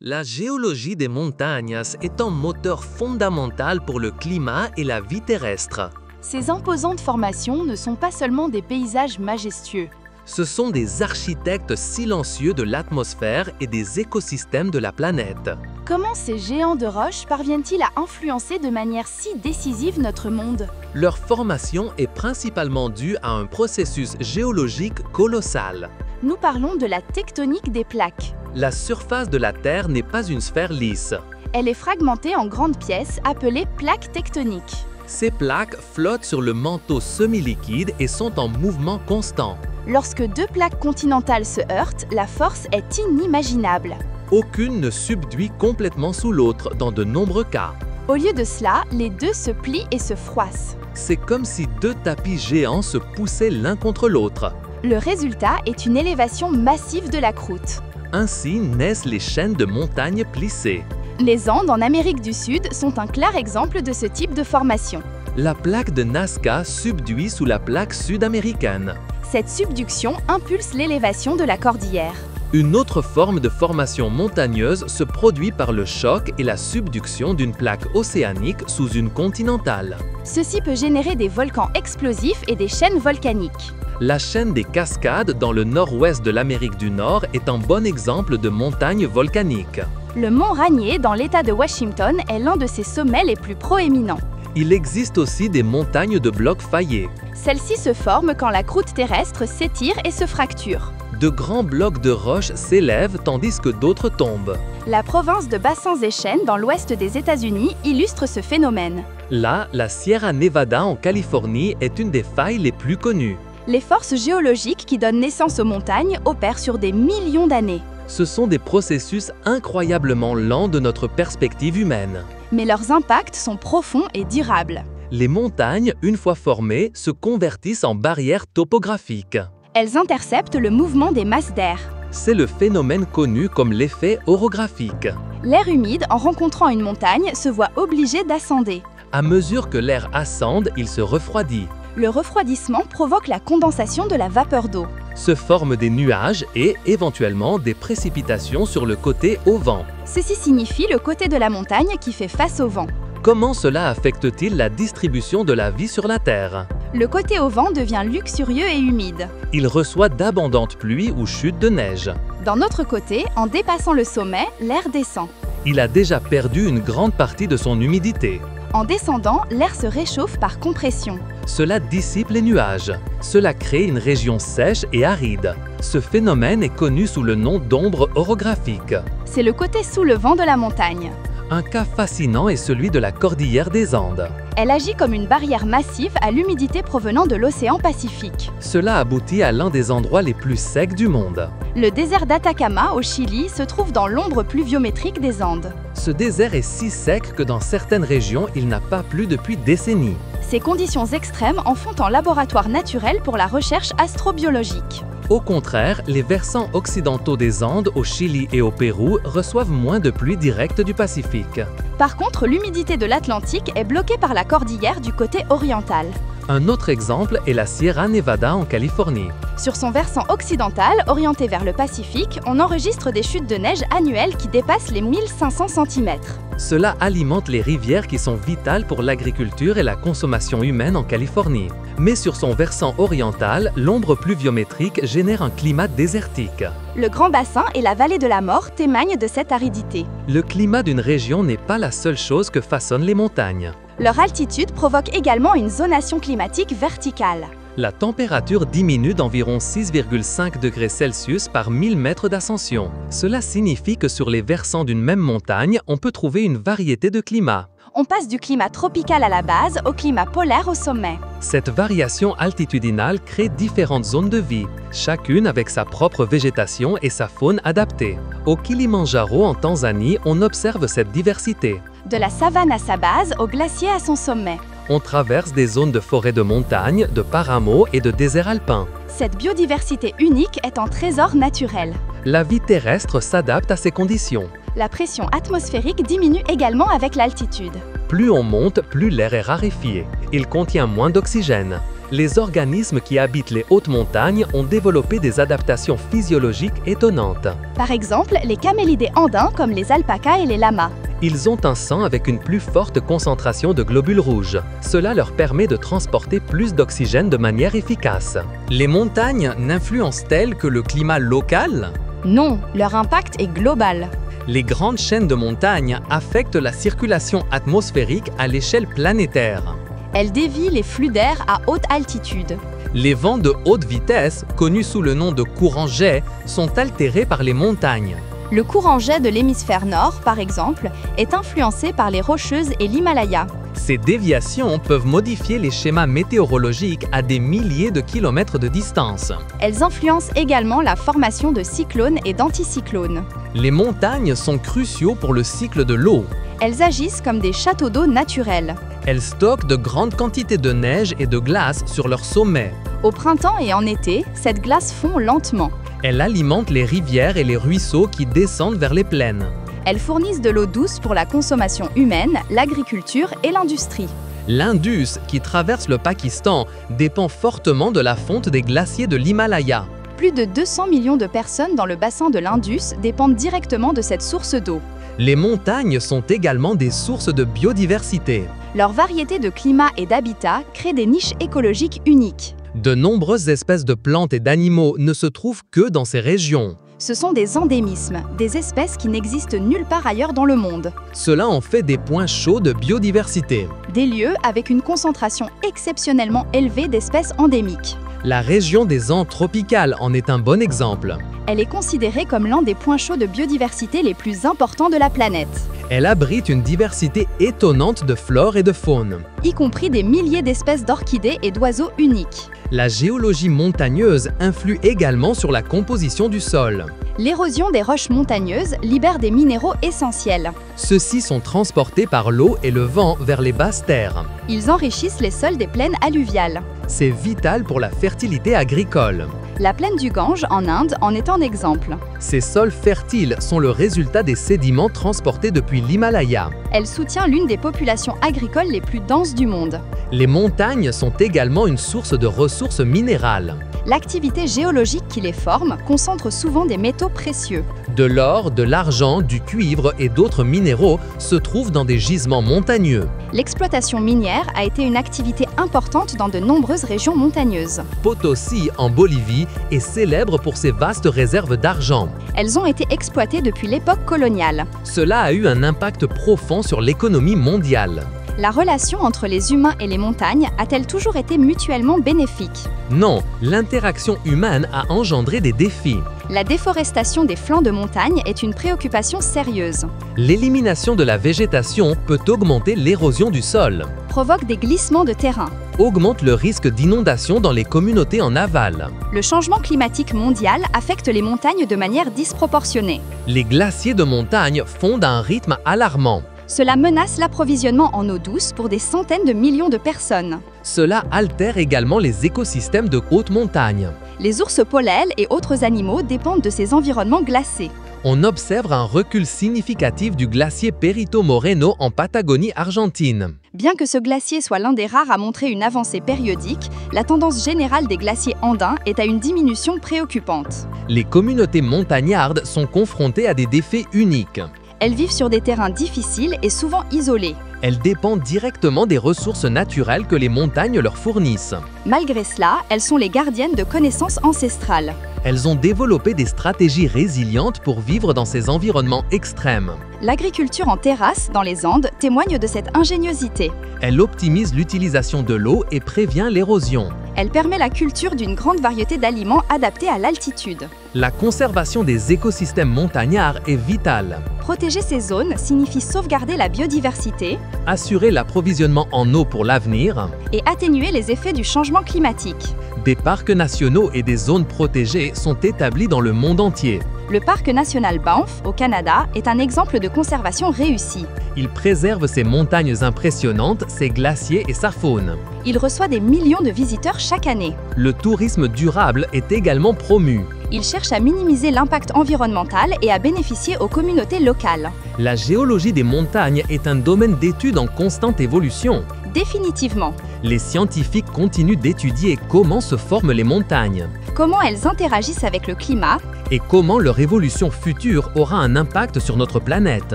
La géologie des montagnes est un moteur fondamental pour le climat et la vie terrestre. Ces imposantes formations ne sont pas seulement des paysages majestueux. Ce sont des architectes silencieux de l'atmosphère et des écosystèmes de la planète. Comment ces géants de roche parviennent-ils à influencer de manière si décisive notre monde? Leur formation est principalement due à un processus géologique colossal. Nous parlons de la tectonique des plaques. La surface de la Terre n'est pas une sphère lisse. Elle est fragmentée en grandes pièces appelées plaques tectoniques. Ces plaques flottent sur le manteau semi-liquide et sont en mouvement constant. Lorsque deux plaques continentales se heurtent, la force est inimaginable. Aucune ne subduit complètement sous l'autre dans de nombreux cas. Au lieu de cela, les deux se plient et se froissent. C'est comme si deux tapis géants se poussaient l'un contre l'autre. Le résultat est une élévation massive de la croûte. Ainsi naissent les chaînes de montagnes plissées. Les Andes en Amérique du Sud sont un clair exemple de ce type de formation. La plaque de Nazca subduit sous la plaque sud-américaine. Cette subduction impulse l'élévation de la cordillère. Une autre forme de formation montagneuse se produit par le choc et la subduction d'une plaque océanique sous une continentale. Ceci peut générer des volcans explosifs et des chaînes volcaniques. La chaîne des Cascades dans le nord-ouest de l'Amérique du Nord est un bon exemple de montagne volcanique. Le mont Rainier dans l'État de Washington est l'un de ses sommets les plus proéminents. Il existe aussi des montagnes de blocs faillés. Celles-ci se forment quand la croûte terrestre s'étire et se fracture. De grands blocs de roches s'élèvent tandis que d'autres tombent. La province de Bassans-et-Chênes dans l'ouest des États-Unis illustre ce phénomène. Là, la Sierra Nevada en Californie est une des failles les plus connues. Les forces géologiques qui donnent naissance aux montagnes opèrent sur des millions d'années. Ce sont des processus incroyablement lents de notre perspective humaine. Mais leurs impacts sont profonds et durables. Les montagnes, une fois formées, se convertissent en barrières topographiques. Elles interceptent le mouvement des masses d'air. C'est le phénomène connu comme l'effet orographique. L'air humide, en rencontrant une montagne, se voit obligé d'ascender. À mesure que l'air ascende, il se refroidit. Le refroidissement provoque la condensation de la vapeur d'eau. Se forment des nuages et, éventuellement, des précipitations sur le côté au vent. Ceci signifie le côté de la montagne qui fait face au vent. Comment cela affecte-t-il la distribution de la vie sur la Terre? Le côté au vent devient luxurieux et humide. Il reçoit d'abondantes pluies ou chutes de neige. D'un autre côté, en dépassant le sommet, l'air descend. Il a déjà perdu une grande partie de son humidité. En descendant, l'air se réchauffe par compression. Cela dissipe les nuages. Cela crée une région sèche et aride. Ce phénomène est connu sous le nom d'ombre orographique. C'est le côté sous le vent de la montagne. Un cas fascinant est celui de la cordillère des Andes. Elle agit comme une barrière massive à l'humidité provenant de l'océan Pacifique. Cela aboutit à l'un des endroits les plus secs du monde. Le désert d'Atacama, au Chili, se trouve dans l'ombre pluviométrique des Andes. Ce désert est si sec que dans certaines régions, il n'a pas plu depuis décennies. Ces conditions extrêmes en font un laboratoire naturel pour la recherche astrobiologique. Au contraire, les versants occidentaux des Andes, au Chili et au Pérou, reçoivent moins de pluie directe du Pacifique. Par contre, l'humidité de l'Atlantique est bloquée par la cordillère du côté oriental. Un autre exemple est la Sierra Nevada en Californie. Sur son versant occidental, orienté vers le Pacifique, on enregistre des chutes de neige annuelles qui dépassent les 1500 cm. Cela alimente les rivières qui sont vitales pour l'agriculture et la consommation humaine en Californie. Mais sur son versant oriental, l'ombre pluviométrique génère un climat désertique. Le Grand Bassin et la vallée de la Mort témoignent de cette aridité. Le climat d'une région n'est pas la seule chose que façonnent les montagnes. Leur altitude provoque également une zonation climatique verticale. La température diminue d'environ 6,5 degrés Celsius par 1000 mètres d'ascension. Cela signifie que sur les versants d'une même montagne, on peut trouver une variété de climats. On passe du climat tropical à la base au climat polaire au sommet. Cette variation altitudinale crée différentes zones de vie, chacune avec sa propre végétation et sa faune adaptée. Au Kilimandjaro en Tanzanie, on observe cette diversité. De la savane à sa base, au glacier à son sommet. On traverse des zones de forêts de montagne, de paramo et de déserts alpins. Cette biodiversité unique est un trésor naturel. La vie terrestre s'adapte à ces conditions. La pression atmosphérique diminue également avec l'altitude. Plus on monte, plus l'air est raréfié. Il contient moins d'oxygène. Les organismes qui habitent les hautes montagnes ont développé des adaptations physiologiques étonnantes. Par exemple, les camélidés andins comme les alpacas et les lamas. Ils ont un sang avec une plus forte concentration de globules rouges. Cela leur permet de transporter plus d'oxygène de manière efficace. Les montagnes n'influencent-elles que le climat local? Non, leur impact est global. Les grandes chaînes de montagnes affectent la circulation atmosphérique à l'échelle planétaire. Elles dévient les flux d'air à haute altitude. Les vents de haute vitesse, connus sous le nom de courants jets, sont altérés par les montagnes. Le courant jet de l'hémisphère nord, par exemple, est influencé par les Rocheuses et l'Himalaya. Ces déviations peuvent modifier les schémas météorologiques à des milliers de kilomètres de distance. Elles influencent également la formation de cyclones et d'anticyclones. Les montagnes sont cruciaux pour le cycle de l'eau. Elles agissent comme des châteaux d'eau naturels. Elles stockent de grandes quantités de neige et de glace sur leur sommet. Au printemps et en été, cette glace fond lentement. Elles alimentent les rivières et les ruisseaux qui descendent vers les plaines. Elles fournissent de l'eau douce pour la consommation humaine, l'agriculture et l'industrie. L'Indus, qui traverse le Pakistan, dépend fortement de la fonte des glaciers de l'Himalaya. Plus de 200 millions de personnes dans le bassin de l'Indus dépendent directement de cette source d'eau. Les montagnes sont également des sources de biodiversité. Leur variété de climat et d'habitat crée des niches écologiques uniques. De nombreuses espèces de plantes et d'animaux ne se trouvent que dans ces régions. Ce sont des endémismes, des espèces qui n'existent nulle part ailleurs dans le monde. Cela en fait des points chauds de biodiversité. Des lieux avec une concentration exceptionnellement élevée d'espèces endémiques. La région des Andes tropicales en est un bon exemple. Elle est considérée comme l'un des points chauds de biodiversité les plus importants de la planète. Elle abrite une diversité étonnante de flore et de faune, y compris des milliers d'espèces d'orchidées et d'oiseaux uniques. La géologie montagneuse influe également sur la composition du sol. L'érosion des roches montagneuses libère des minéraux essentiels. Ceux-ci sont transportés par l'eau et le vent vers les basses terres. Ils enrichissent les sols des plaines alluviales. C'est vital pour la fertilité agricole. La plaine du Gange, en Inde, en est un exemple. Ces sols fertiles sont le résultat des sédiments transportés depuis l'Himalaya. Elle soutient l'une des populations agricoles les plus denses du monde. Les montagnes sont également une source de ressources minérales. L'activité géologique qui les forme concentre souvent des métaux précieux. De l'or, de l'argent, du cuivre et d'autres minéraux se trouvent dans des gisements montagneux. L'exploitation minière a été une activité importante dans de nombreuses régions montagneuses. Potosí, en Bolivie, est célèbre pour ses vastes réserves d'argent. Elles ont été exploitées depuis l'époque coloniale. Cela a eu un impact profond sur l'économie mondiale. La relation entre les humains et les montagnes a-t-elle toujours été mutuellement bénéfique? Non, l'interaction humaine a engendré des défis. La déforestation des flancs de montagne est une préoccupation sérieuse. L'élimination de la végétation peut augmenter l'érosion du sol, Provoque des glissements de terrain. augmente le risque d'inondation dans les communautés en aval. Le changement climatique mondial affecte les montagnes de manière disproportionnée. Les glaciers de montagne fondent à un rythme alarmant. Cela menace l'approvisionnement en eau douce pour des centaines de millions de personnes. Cela altère également les écosystèmes de haute montagne. Les ours polaires et autres animaux dépendent de ces environnements glacés. On observe un recul significatif du glacier Perito Moreno en Patagonie argentine. Bien que ce glacier soit l'un des rares à montrer une avancée périodique, la tendance générale des glaciers andins est à une diminution préoccupante. Les communautés montagnardes sont confrontées à des défis uniques. Elles vivent sur des terrains difficiles et souvent isolés. Elles dépendent directement des ressources naturelles que les montagnes leur fournissent. Malgré cela, elles sont les gardiennes de connaissances ancestrales. Elles ont développé des stratégies résilientes pour vivre dans ces environnements extrêmes. L'agriculture en terrasse dans les Andes témoigne de cette ingéniosité. Elle optimise l'utilisation de l'eau et prévient l'érosion. Elle permet la culture d'une grande variété d'aliments adaptés à l'altitude. La conservation des écosystèmes montagnards est vitale. Protéger ces zones signifie sauvegarder la biodiversité Assurer l'approvisionnement en eau pour l'avenir. et atténuer les effets du changement climatique. Des parcs nationaux et des zones protégées sont établis dans le monde entier. Le parc national Banff, au Canada, est un exemple de conservation réussie. Il préserve ses montagnes impressionnantes, ses glaciers et sa faune. Il reçoit des millions de visiteurs chaque année. Le tourisme durable est également promu. Il cherche à minimiser l'impact environnemental et à bénéficier aux communautés locales. La géologie des montagnes est un domaine d'étude en constante évolution. Définitivement, Les scientifiques continuent d'étudier comment se forment les montagnes Comment elles interagissent avec le climat? et comment leur évolution future aura un impact sur notre planète.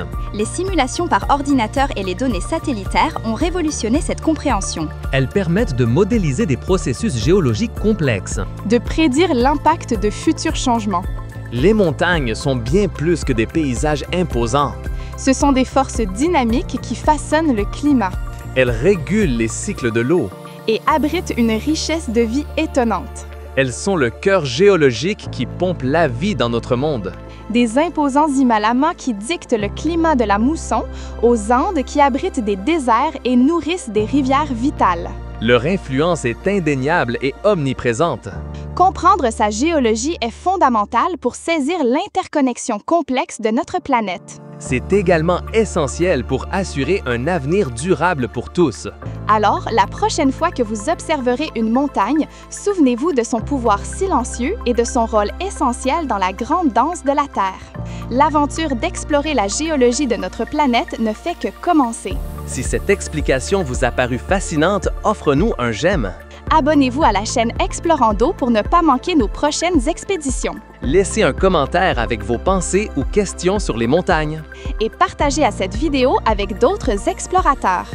Les simulations par ordinateur et les données satellitaires ont révolutionné cette compréhension. Elles permettent de modéliser des processus géologiques complexes. De prédire l'impact de futurs changements. Les montagnes sont bien plus que des paysages imposants. Ce sont des forces dynamiques qui façonnent le climat Elles régulent les cycles de l'eau. et abritent une richesse de vie étonnante. Elles sont le cœur géologique qui pompe la vie dans notre monde. Des imposants Himalayas qui dictent le climat de la mousson aux Andes qui abritent des déserts et nourrissent des rivières vitales. Leur influence est indéniable et omniprésente. Comprendre sa géologie est fondamental pour saisir l'interconnexion complexe de notre planète. C'est également essentiel pour assurer un avenir durable pour tous. Alors, la prochaine fois que vous observerez une montagne, souvenez-vous de son pouvoir silencieux et de son rôle essentiel dans la grande danse de la Terre. L'aventure d'explorer la géologie de notre planète ne fait que commencer. Si cette explication vous a paru fascinante, offre-nous un j'aime. Abonnez-vous à la chaîne Explorando pour ne pas manquer nos prochaines expéditions. Laissez un commentaire avec vos pensées ou questions sur les montagnes. Et partagez à cette vidéo avec d'autres explorateurs.